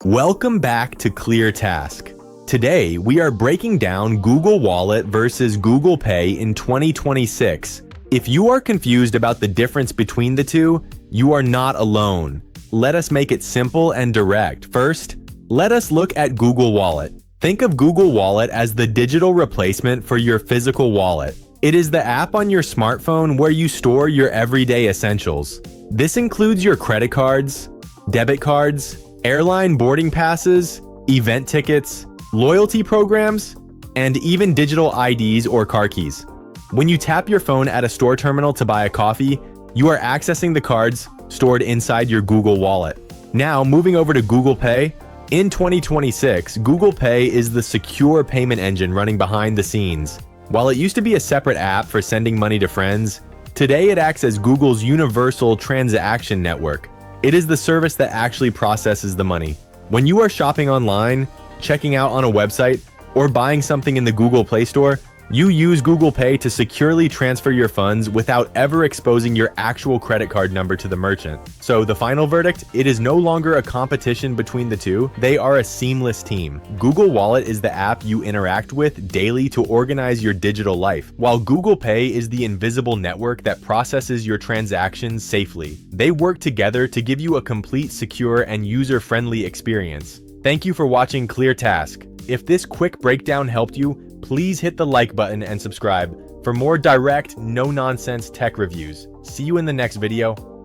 Welcome back to ClearTask. Today, we are breaking down Google Wallet versus Google Pay in 2026. If you are confused about the difference between the two, you are not alone. Let us make it simple and direct. First, let us look at Google Wallet. Think of Google Wallet as the digital replacement for your physical wallet. It is the app on your smartphone where you store your everyday essentials. This includes your credit cards, debit cards, airline boarding passes, event tickets, loyalty programs, and even digital IDs or car keys. When you tap your phone at a store terminal to buy a coffee, you are accessing the cards stored inside your Google Wallet. Now, moving over to Google Pay. In 2026, Google Pay is the secure payment engine running behind the scenes. While it used to be a separate app for sending money to friends, today it acts as Google's universal transaction network. It is the service that actually processes the money. When you are shopping online, checking out on a website, or buying something in the Google Play Store, you use Google Pay to securely transfer your funds without ever exposing your actual credit card number to the merchant. So the final verdict, it is no longer a competition between the two, they are a seamless team. Google Wallet is the app you interact with daily to organize your digital life, while Google Pay is the invisible network that processes your transactions safely. They work together to give you a complete, secure, and user-friendly experience. Thank you for watching ClearTask. If this quick breakdown helped you, please hit the like button and subscribe for more direct, no-nonsense tech reviews. See you in the next video.